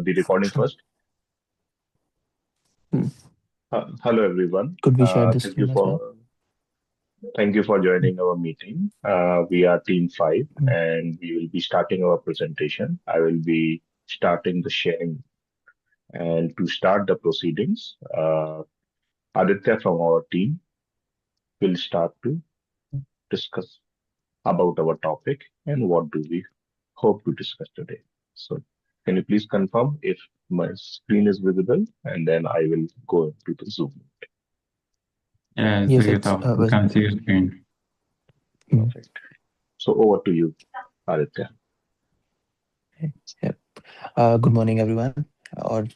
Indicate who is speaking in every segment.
Speaker 1: the recording
Speaker 2: Sure.
Speaker 1: first.
Speaker 2: Mm.
Speaker 1: Hello, everyone.
Speaker 2: Could we share the screen as well?
Speaker 1: Thank you for joining our meeting. We are Team Five,
Speaker 2: Mm.
Speaker 1: and we will be starting our presentation. I will be starting the sharing, and to start the proceedings, Aditya from our team will start to discuss about our topic and what do we hope to discuss today. So, can you please confirm if my screen is visible, and then I will go into the Zoom.
Speaker 3: Yeah,
Speaker 2: Yes, it's
Speaker 3: Sugita, we can
Speaker 2: visible.
Speaker 3: see your screen.
Speaker 2: Mm.
Speaker 1: Perfect. So over to you, Aditya.
Speaker 2: Okay. Yep. Good morning, everyone, or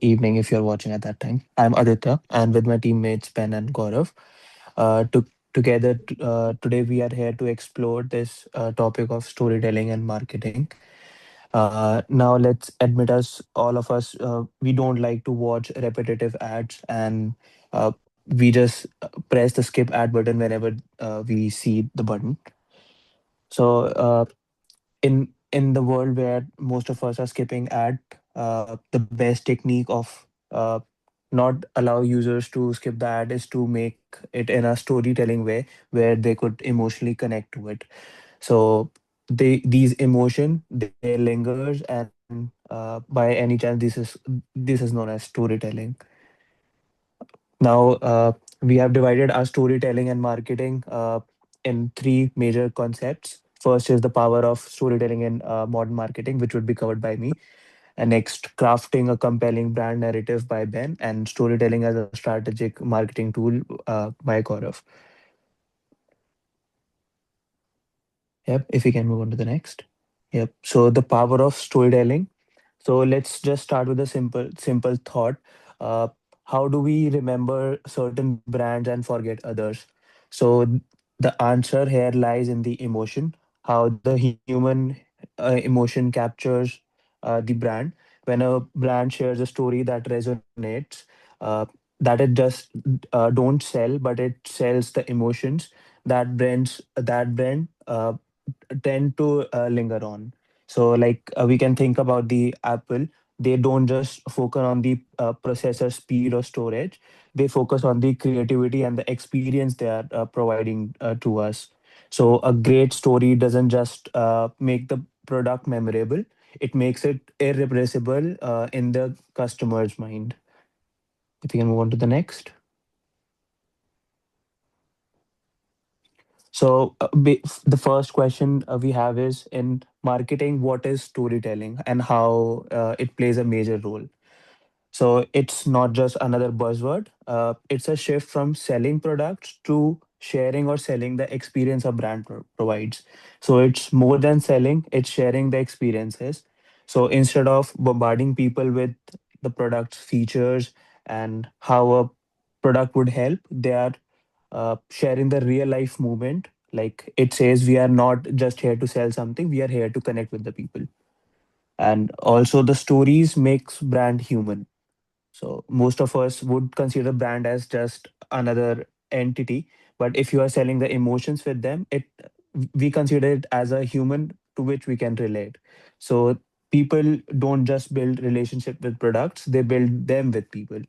Speaker 2: evening if you're watching at that time. I'm Aditya, and with my teammates Ben and Gaurav, together we are here to explore this topic of storytelling and marketing. Now, let's admit all of us, we don't like to watch repetitive ads, and we just press the skip ad button whenever we see the button. So, in the world where most of us are skipping ad, the best technique of not allow users to skip the ad is to make it in a storytelling way where they could emotionally connect to it. So these emotion they lingers, and by any chance this is known as storytelling. Now, we have divided our storytelling and marketing in three major concepts. First is the power of storytelling in modern marketing, which would be covered by me. And next, crafting a compelling brand narrative by Ben, and storytelling as a strategic marketing tool by Gaurav. Yep, if we can move on to the next. Yep. So the power of storytelling. So let's just start with a simple thought. Uh, how do we remember certain brands and forget others? So the answer here lies in the emotion, how the human emotion captures the brand. When a brand shares a story that resonates, uh, that it just don't sell, but it sells the emotions that brand tend to linger on. So, like we can think about the Apple, they don't just focus on the processor speed or storage. They focus on the creativity and the experience they are providing to us. So, a great story doesn't just make the product memorable; it makes it irrepressible in the customer's mind. If we can move on to the next. So, the first question we have is in marketing, what is storytelling and how it plays a major role? So, it's not just another buzzword, it's a shift from selling products to sharing or selling the experience a brand provides. So, it's more than selling, it's sharing the experiences. So, instead of bombarding people with the product's features and how a product would help, they are sharing the real life movement. Like it says, we are not just here to sell something; we are here to connect with the people. And also, the stories makes brand human. So most of us would consider brand as just another entity, but if you are selling the emotions with them, it we consider it as a human to which we can relate. So people don't just build relationship with products; they build them with people.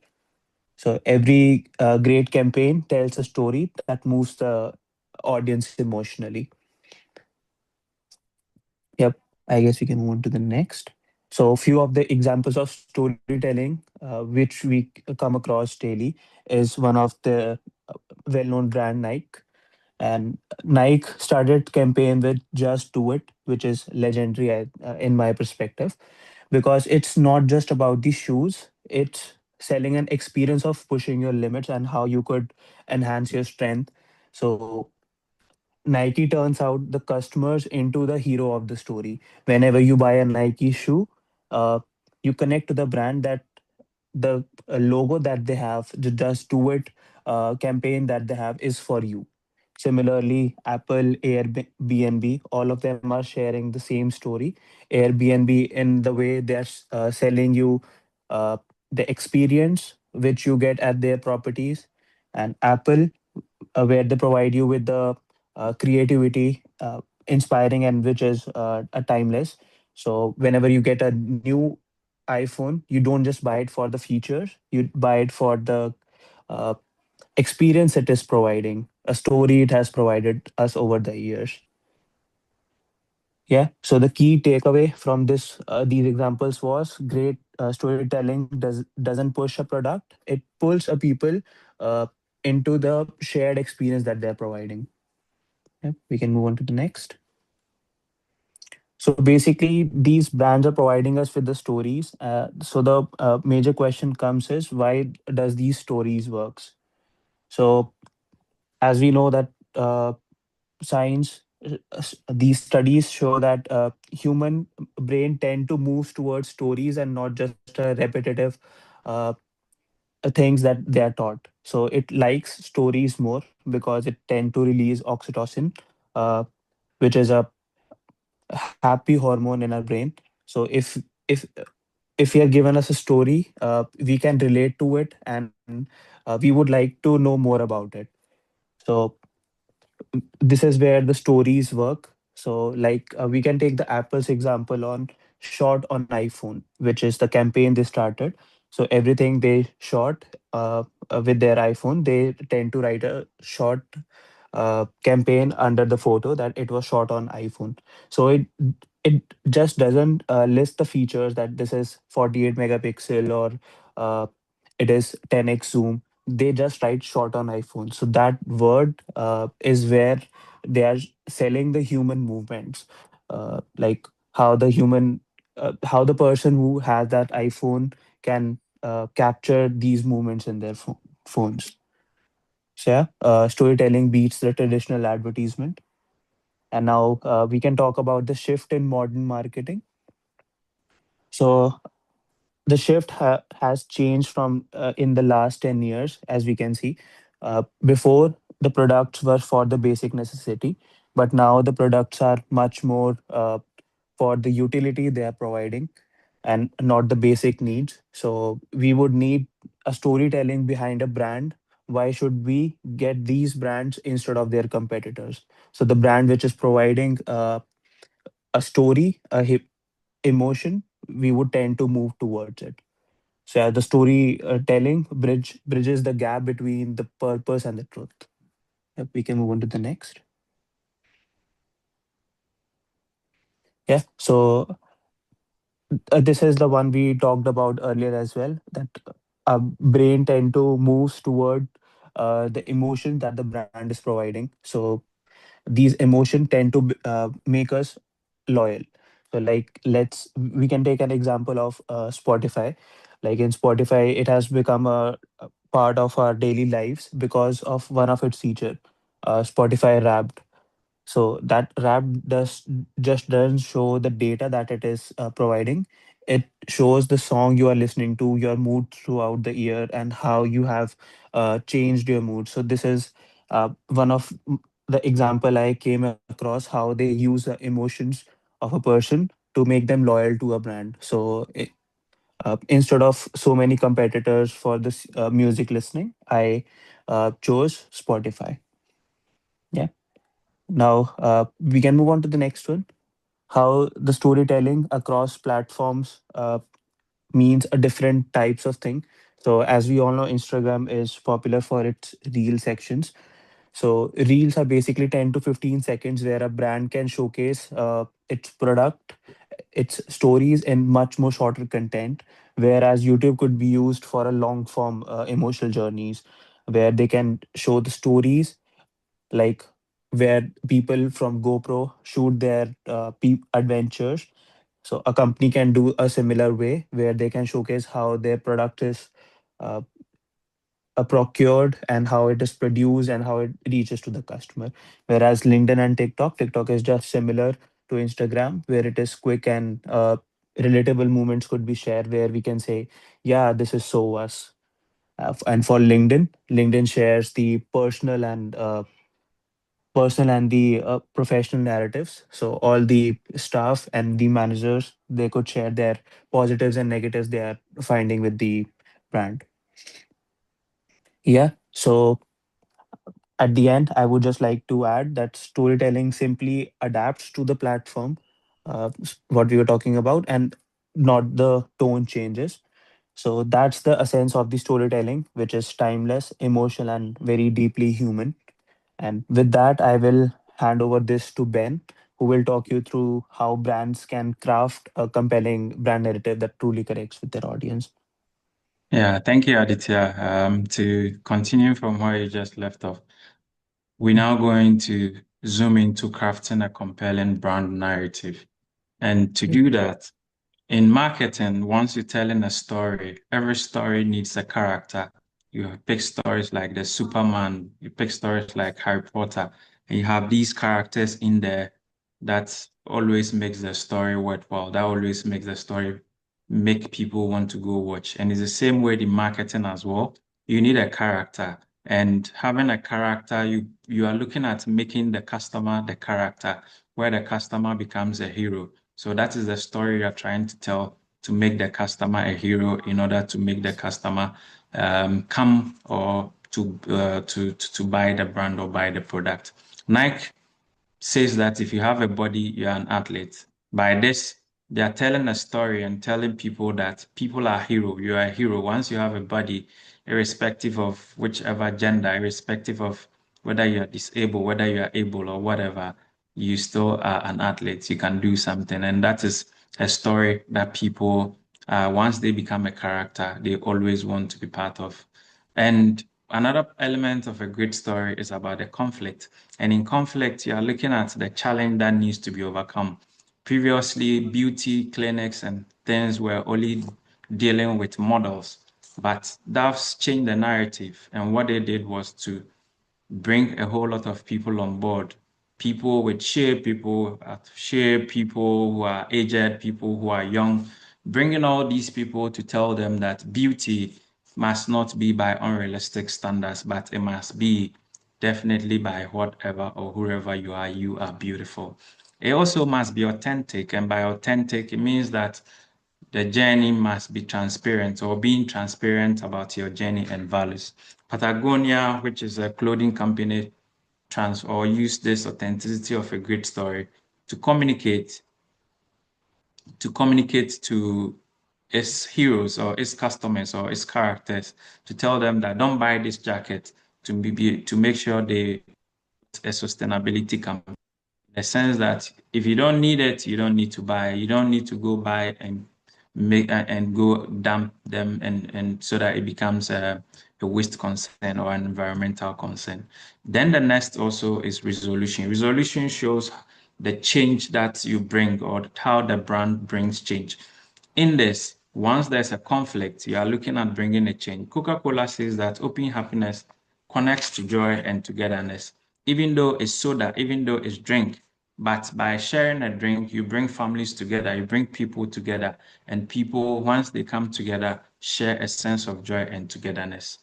Speaker 2: So every great campaign tells a story that moves the audience emotionally. Yep, I guess we can move on to the next. So a few of the examples of storytelling which we come across daily is one of the well-known brand Nike. And Nike started campaign with "Just Do It," which is legendary in my perspective, because it's not just about the shoes, it's selling an experience of pushing your limits and how you could enhance your strength. So Nike turns out the customers into the hero of the story. Whenever you buy a Nike shoe, uh, you connect to the brand, that the logo that they have, the "Just Do It" campaign that they have is for you. Similarly, Apple, Airbnb, all of them are sharing the same story. Airbnb, in the way they're selling you uh, the experience which you get at their properties, and Apple, where they provide you with the creativity, inspiring, and which is timeless. So whenever you get a new iPhone, you don't just buy it for the features, you buy it for the uh, experience it is providing, a story it has provided us over the years. Yeah. So the key takeaway from these examples was great storytelling doesn't push a product; it pulls a people uh, into the shared experience that they're providing. Yeah. We can move on to the next. So basically, these brands are providing us with the stories. So the major question comes is why does these stories works? So as we know that science, these studies show that human brain tend to move towards stories and not just a repetitive uh, things that they are taught. So it likes stories more because it tend to release oxytocin, uh, which is a happy hormone in our brain. So if you are given us a story, we can relate to it, and we would like to know more about it. So this is where the stories work. So like we can take the Apple's example on short on iPhone, which is the campaign they started. So everything they shot with their iPhone, they tend to write a short campaign under the photo that it was shot on iPhone. So it just doesn't list the features that this is 48 megapixel or uh, it is 10x zoom. They just write shot on iPhone. So that word is where they are selling the human movements, like how the human, how the person who has that iPhone can capture these movements in their phones. So yeah, storytelling beats the traditional advertisement. And now we can talk about the shift in modern marketing. So the shift has changed from in the last 10 years, as we can see. Before, the products were for the basic necessity, but now the products are much more for the utility they are providing and not the basic needs. So we would need a storytelling behind a brand. Why should we get these brands instead of their competitors? So the brand which is providing a story, emotion, we would tend to move towards it. So yeah, the story telling bridges the gap between the purpose and the truth. Yep, we can move on to the next. Yeah. So this is the one we talked about earlier as well. That our brain tend to moves toward the emotion that the brand is providing. So these emotion tend to make us loyal. So like we can take an example of Spotify. Like in Spotify, it has become a part of our daily lives because of one of its feature, Spotify Wrapped. So that wrap does just doesn't show the data that it is providing. It shows the song you are listening to, your mood throughout the year, and how you have changed your mood. So this is one of the example I came across how they use the emotions of a person to make them loyal to a brand. So instead of so many competitors for this music listening, I chose Spotify. Yeah. Now we can move on to the next one. How the storytelling across platforms means a different types of thing. So as we all know, Instagram is popular for its reel sections. So reels are basically 10 to 15 seconds where a brand can showcase its product, its stories in much more shorter content. Whereas YouTube could be used for a long form emotional journeys where they can show the stories, like where people from GoPro shoot their adventures. So a company can do a similar way where they can showcase how their product is uh, procured and how it is produced and how it reaches to the customer. Whereas LinkedIn and TikTok is just similar to Instagram, where it is quick and relatable moments could be shared where we can say, yeah, this is so us. And for LinkedIn shares the personal and the professional narratives. So all the staff and the managers, they could share their positives and negatives they are finding with the brand. Yeah. So at the end, I would just like to add that storytelling simply adapts to the platform, what we were talking about, and not the tone changes. So that's the essence of the storytelling, which is timeless, emotional, and very deeply human. And with that, I will hand over this to Ben, who will talk you through how brands can craft a compelling brand narrative that truly connects with their audience.
Speaker 3: Yeah, thank you, Aditya. To continue from where you just left off, we're now going to zoom into crafting a compelling brand narrative. And to do that, in marketing, once you're telling a story, every story needs a character. You pick stories like the Superman, you pick stories like Harry Potter, and you have these characters in there that always makes the story worthwhile. That always makes the story make people want to go watch. And it's the same way in marketing as well. You need a character. And having a character, you are looking at making the customer the character, where the customer becomes a hero. So that is the story you're trying to tell to make the customer a hero in order to make the customer come or to buy the brand or buy the product. Nike says that if you have a body, you're an athlete. By this, they are telling a story and telling people that people are hero. You are a hero once you have a body, irrespective of whichever gender, irrespective of whether you are disabled, whether you are able or whatever, you still are an athlete. You can do something. And that is a story that people, once they become a character, they always want to be part of. And another element of a great story is about the conflict. And in conflict, you are looking at the challenge that needs to be overcome. Previously, beauty clinics and things were only dealing with models, but that's changed the narrative. And what they did was to bring a whole lot of people on board. People with share people who are aged, people who are young, bringing all these people to tell them that beauty must not be by unrealistic standards, but it must be definitely by whatever or whoever you are beautiful. It also must be authentic, and by authentic, it means that the journey must be transparent or being transparent about your journey and values. Patagonia, which is a clothing company, trans or use this authenticity of a great story to communicate to its heroes or its customers or its characters to tell them that don't buy this jacket to make sure they a sustainability campaign in the sense that if you don't need it, you don't need to buy. You don't need to go buy and make and go dump them and so that it becomes a waste concern or an environmental concern. Then the next also is resolution. Resolution shows the change that you bring or how the brand brings change. In this, once there's a conflict, you are looking at bringing a change. Coca-Cola says that open happiness connects to joy and togetherness. Even though it's soda, even though it's drink, but by sharing a drink, you bring families together, you bring people together, and people, once they come together, share a sense of joy and togetherness.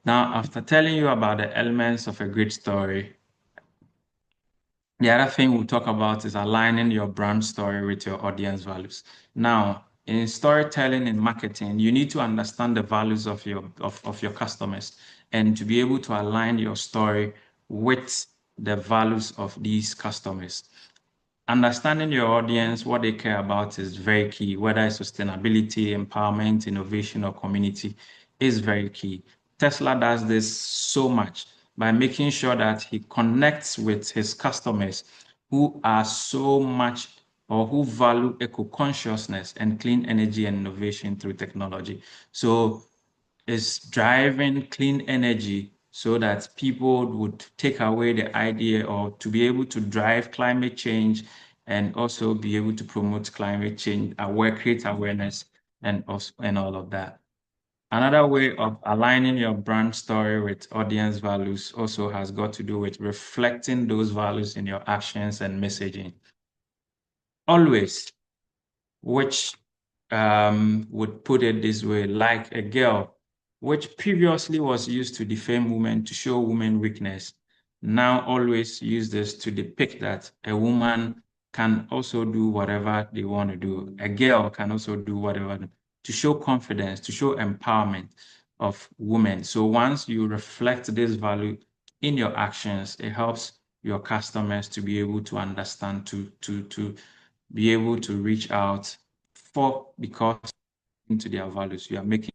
Speaker 3: Now, after telling you about the elements of a great story, the other thing we'll talk about is aligning your brand story with your audience values. Now, in storytelling and marketing, you need to understand the values of your customers and to be able to align your story with the values of these customers. Understanding your audience, what they care about is very key, whether it's sustainability, empowerment, innovation, or community is very key. Tesla does this so much by making sure that he connects with his customers who are so much or who value eco-consciousness and clean energy and innovation through technology. So is driving clean energy so that people would take away the idea or to be able to drive climate change and also be able to promote climate change, create awareness and also, and all of that. Another way of aligning your brand story with audience values also has got to do with reflecting those values in your actions and messaging. Always which would put it this way, like a girl, which previously was used to defame women to show women weakness, now always use this to depict that a woman can also do whatever they want to do. A girl can also do whatever to show confidence, to show empowerment of women. So once you reflect this value in your actions, it helps your customers to be able to understand, to be able to reach out because into their values, you are making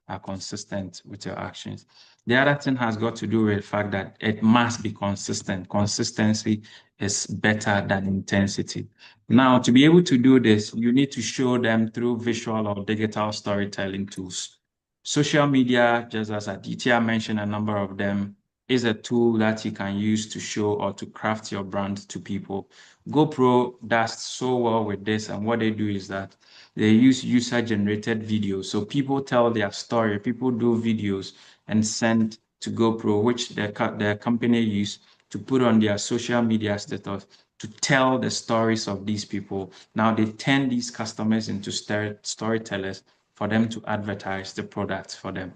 Speaker 3: are consistent with your actions. The other thing has got to do with the fact that it must be consistent. Consistency is better than intensity. Now, to be able to do this, you need to show them through visual or digital storytelling tools. Social media, just as Aditya mentioned, a number of them, is a tool that you can use to show or to craft your brand to people. GoPro does so well with this, and what they do is that they use user-generated videos. So people tell their story, people do videos and send to GoPro, which their company use to put on their social media status to tell the stories of these people. Now they turn these customers into storytellers for them to advertise the products for them.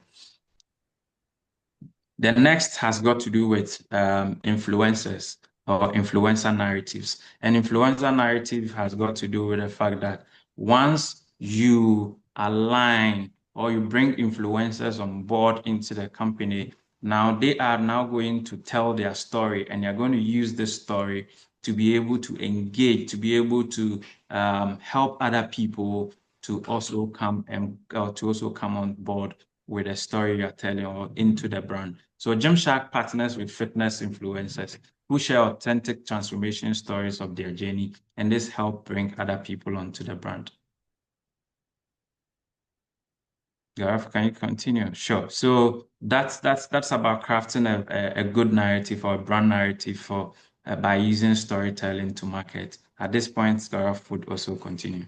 Speaker 3: The next has got to do with influencers or influencer narratives. And influencer narrative has got to do with the fact that once you align or you bring influencers on board into the company, now they are now going to tell their story, and you're going to use this story to be able to engage, to be able to help other people to also come on board with a story you're telling or into the brand. So Gymshark partners with fitness influencers who share authentic transformation stories of their journey, and this help bring other people onto the brand. Gareth, can you continue? Sure. So that's about crafting a good narrative or a brand narrative for by using storytelling to market. At this point, Gareth would also continue.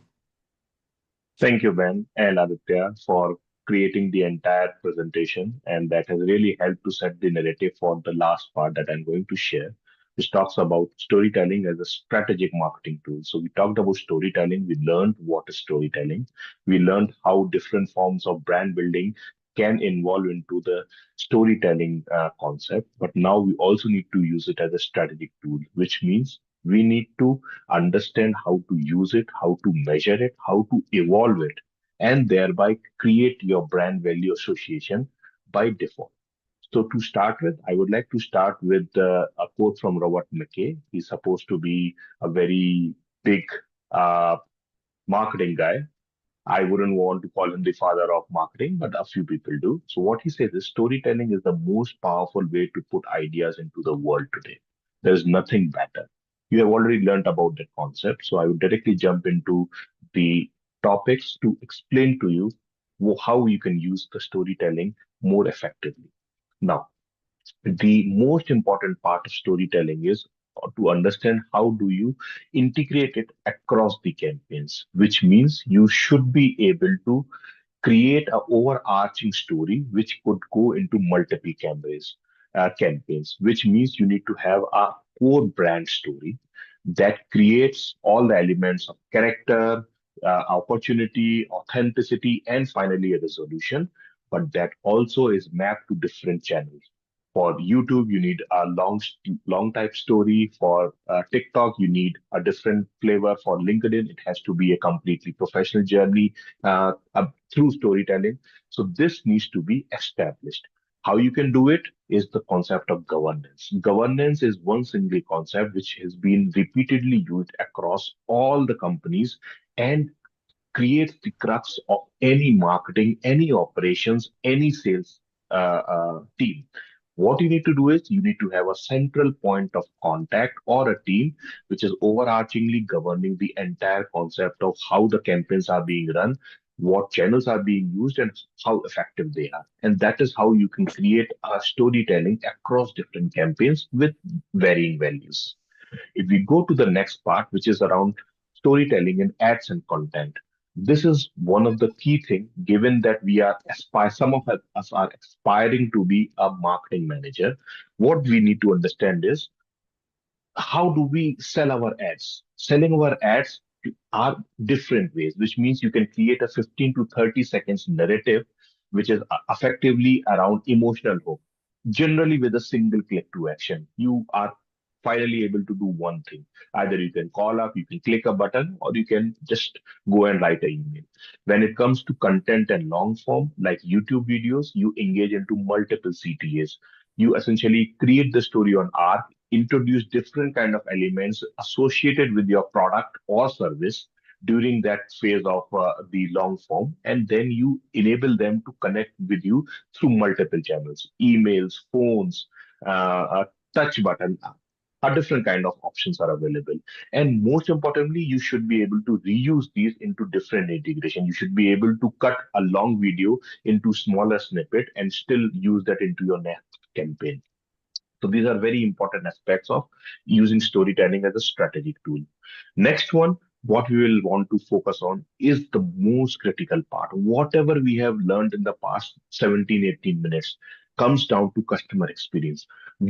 Speaker 1: Thank you, Ben and Aditya, for creating the entire presentation. And that has really helped to set the narrative for the last part that I'm going to share, which talks about storytelling as a strategic marketing tool. So we talked about storytelling. We learned what is storytelling. We learned how different forms of brand building can involve into the storytelling concept. But now we also need to use it as a strategic tool, which means we need to understand how to use it, how to measure it, how to evolve it, and thereby create your brand value association by default. So to start with, I would like to start with a quote from Robert McKay. He's supposed to be a very big uh, marketing guy. I wouldn't want to call him the father of marketing, but a few people do. So what he says is storytelling is the most powerful way to put ideas into the world today. There's nothing better. You have already learned about that concept. So I would directly jump into the topics to explain to you how you can use the storytelling more effectively. Now, the most important part of storytelling is to understand how do you integrate it across the campaigns, which means you should be able to create an overarching story which could go into multiple campaigns, which means you need to have a core brand story that creates all the elements of character, opportunity, authenticity, and finally a resolution. But that also is mapped to different channels. For YouTube, you need a long type story. For TikTok, you need a different flavor. For LinkedIn, it has to be a completely professional journey through storytelling. So this needs to be established. How you can do it is the concept of governance. Governance is one single concept which has been repeatedly used across all the companies and creates the crux of any marketing, any operations, any sales team. What you need to do is you need to have a central point of contact or a team which is overarchingly governing the entire concept of how the campaigns are being run, what channels are being used, and how effective they are. And that is how you can create a storytelling across different campaigns with varying values. If we go to the next part, which is around storytelling in ads and content, this is one of the key things, given that some of us are aspiring to be a marketing manager. What we need to understand is how do we sell our ads? Selling our ads are different ways, which means you can create a 15 to 30 seconds narrative, which is effectively around emotional hook. Generally, with a single click to action, you are finally able to do one thing. Either you can call up, you can click a button, or you can just go and write an email. When it comes to content and long form, like YouTube videos, you engage into multiple CTAs. You essentially create the story on arc, introduce different kind of elements associated with your product or service, during that phase of the long form, and then you enable them to connect with you through multiple channels, emails, phones, a touch button. A different kind of options are available. And most importantly, you should be able to reuse these into different integration. You should be able to cut a long video into smaller snippet and still use that into your next campaign. So these are very important aspects of using storytelling as a strategic tool. Next one, what we will want to focus on is the most critical part. Whatever we have learned in the past 17, 18 minutes comes down to customer experience.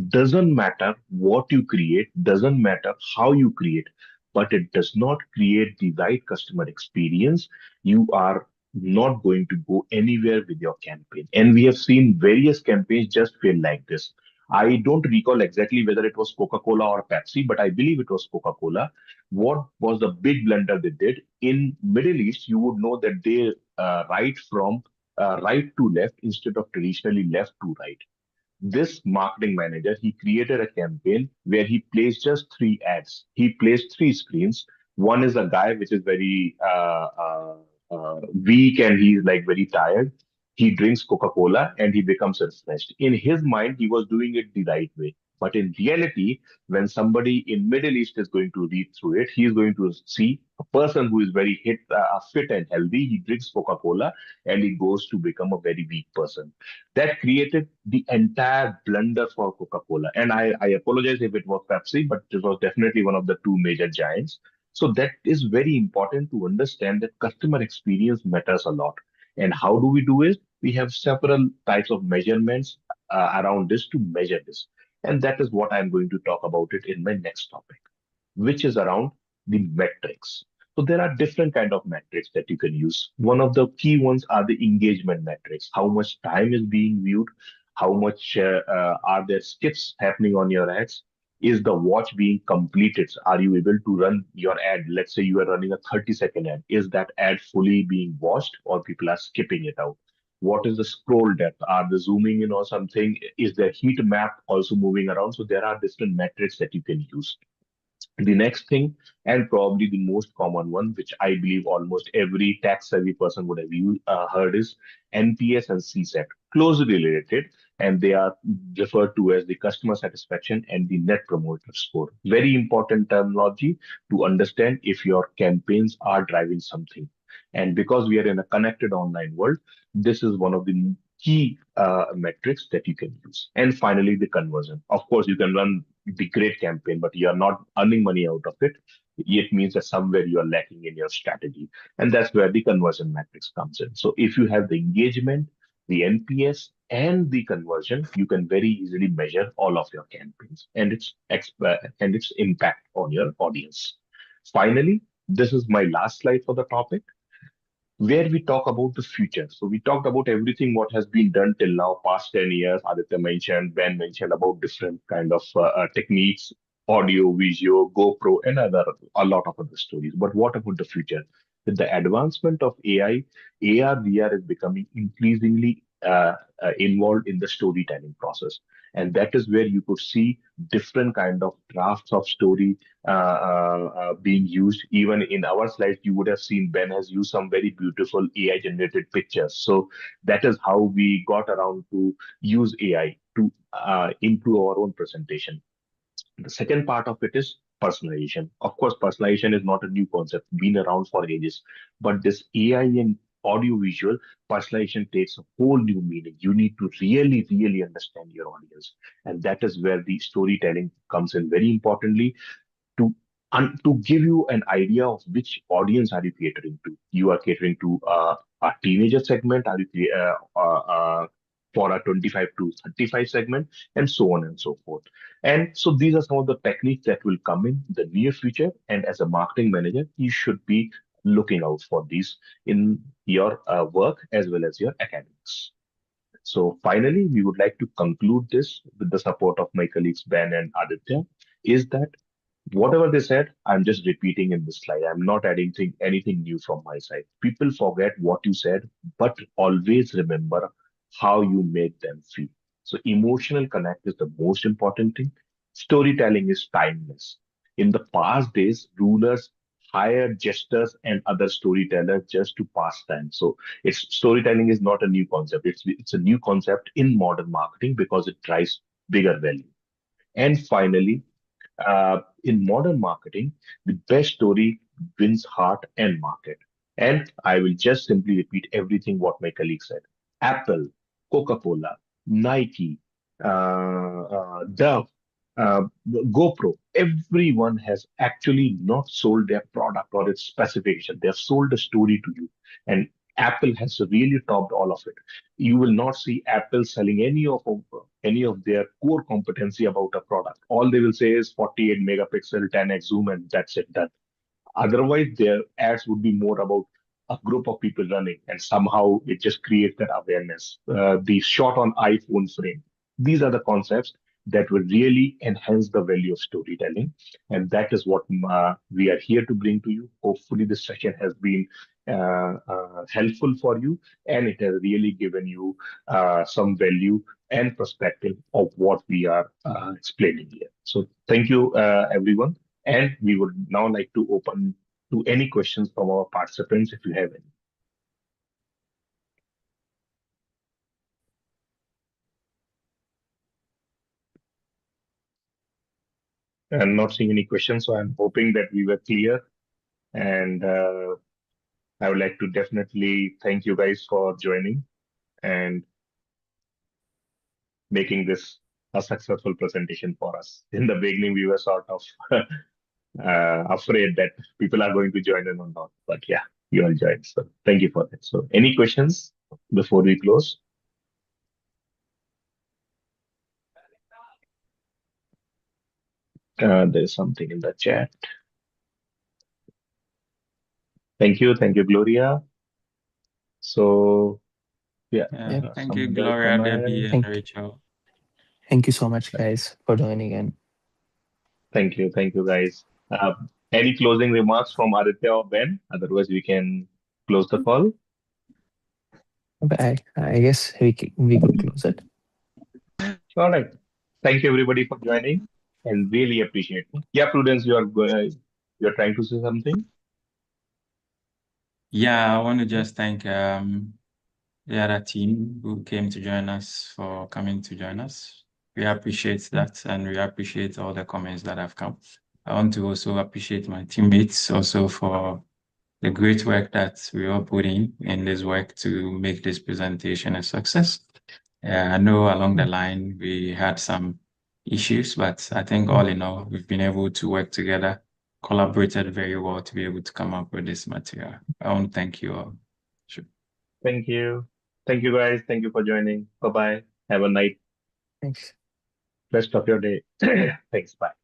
Speaker 1: Doesn't matter what you create, doesn't matter how you create, but it does not create the right customer experience. You are not going to go anywhere with your campaign. And we have seen various campaigns just fail like this. I don't recall exactly whether it was Coca-Cola or Pepsi, but I believe it was Coca-Cola. What was the big blunder they did? In Middle East, you would know that they write from right to left instead of traditionally left to right. This marketing manager, he created a campaign where he placed just three ads. He placed three screens. One is a guy which is very weak and he's like very tired. He drinks Coca-Cola and he becomes refreshed. In his mind, he was doing it the right way. But in reality, when somebody in Middle East is going to read through it, he is going to see a person who is very fit and healthy. He drinks Coca-Cola and he goes to become a very weak person. That created the entire blunder for Coca-Cola. And I apologize if it was Pepsi, but it was definitely one of the two major giants. So that is very important to understand that customer experience matters a lot. And how do we do it? We have several types of measurements around this to measure this. And that is what I'm going to talk about it in my next topic, which is around the metrics. So there are different kind of metrics that you can use. One of the key ones are the engagement metrics. How much time is being viewed? How much are there skips happening on your ads? Is the watch being completed? Are you able to run your ad? Let's say you are running a 30-second ad. Is that ad fully being watched or people are skipping it out? What is the scroll depth? Are they zooming in or something? Is the heat map also moving around? So there are different metrics that you can use. The next thing, and probably the most common one, which I believe almost every tax-savvy person would have heard, is NPS and CSAT, closely related, and they are referred to as the customer satisfaction and the net promoter score. Very important terminology to understand if your campaigns are driving something. And because we are in a connected online world, this is one of the key metrics that you can use. And finally, the conversion. Of course, you can run the great campaign, but you are not earning money out of it. It means that somewhere you are lacking in your strategy. And that's where the conversion metrics comes in. So if you have the engagement, the NPS, and the conversion, you can very easily measure all of your campaigns and and its impact on your audience. Finally, this is my last slide for the topic where we talk about the future. So we talked about everything what has been done till now, past 10 years. Aditya mentioned, Ben mentioned about different kind of techniques, audio, visual, GoPro, and a lot of other stories. But what about the future? With the advancement of AI, AR, VR is becoming increasingly involved in the storytelling process. And that is where you could see different kind of drafts of story being used. Even in our slides, you would have seen Ben has used some very beautiful AI generated pictures. So that is how we got around to use AI to improve our own presentation. The second part of it is personalization. Of course, personalization is not a new concept, been around for ages, but this AI and audiovisual personalization takes a whole new meaning. You need to really, really understand your audience. And that is where the storytelling comes in very importantly to to give you an idea of which audience are you catering to. You are catering to a teenager segment, are you for a 25 to 35 segment, and so on and so forth. And so these are some of the techniques that will come in the near future. And as a marketing manager, you should be looking out for these in your work as well as your academics. So finally, we would like to conclude this with the support of my colleagues Ben and Aditya, is that whatever they said, I'm just repeating in this slide. I'm not adding anything new from my side. People forget what you said, but always remember how you made them feel. So emotional connect is the most important thing. Storytelling is timeless. In the past days, rulers hire jesters and other storytellers just to pass time. So it's storytelling is not a new concept. It's a new concept in modern marketing because it drives bigger value. And finally, in modern marketing, the best story wins heart and market. And I will just simply repeat everything what my colleague said. Apple, Coca-Cola, Nike, Dove, uh, GoPro, everyone has actually not sold their product or its specification. They have sold a story to you. And Apple has really topped all of it. You will not see Apple selling any of their core competency about a product. All they will say is 48 megapixel, 10x zoom, and that's it. Done. Otherwise, their ads would be more about a group of people running, and somehow it just creates that awareness. The shot on iPhone frame. These are the concepts that will really enhance the value of storytelling, and that is what we are here to bring to you. Hopefully, this session has been helpful for you, and it has really given you some value and perspective of what we are explaining here. So, thank you, everyone. And we would now like to open to any questions from our participants if you have any. I'm not seeing any questions, so I'm hoping that we were clear. And I would like to definitely thank you guys for joining and making this a successful presentation for us. In the beginning, we were sort of afraid that people are going to join in or not, but yeah, you all joined. So thank you for that. So, any questions before we close? There's something in the chat. Thank you, Gloria. So, yeah,
Speaker 2: Yep.
Speaker 3: Thank you,
Speaker 1: someone else
Speaker 3: Gloria,
Speaker 1: from my
Speaker 3: Debbie,
Speaker 1: end.
Speaker 3: and
Speaker 2: Thank
Speaker 3: Rachel.
Speaker 2: thank you so much, guys, for joining in.
Speaker 1: Thank you, guys. Any closing remarks from Aditya or Ben? Otherwise, we can close the call.
Speaker 2: I guess we could close it.
Speaker 1: All right. Thank you, everybody, for joining, and really appreciate it. Yeah, Prudence, you're trying to say something.
Speaker 3: Yeah, I want to just thank the other team who came to join us for coming to join us. We appreciate that, and we appreciate all the comments that have come. I want to also appreciate my teammates also for the great work that we all put in this work to make this presentation a success. I know along the line we had some issues, but I think all in all, we've been able to work together, collaborated very well to be able to come up with this material. I want to thank you all. Sure.
Speaker 1: Thank you. Thank you, guys. Thank you for joining. Bye bye. Have a nice
Speaker 2: Thanks.
Speaker 1: rest of your day. Thanks. Bye.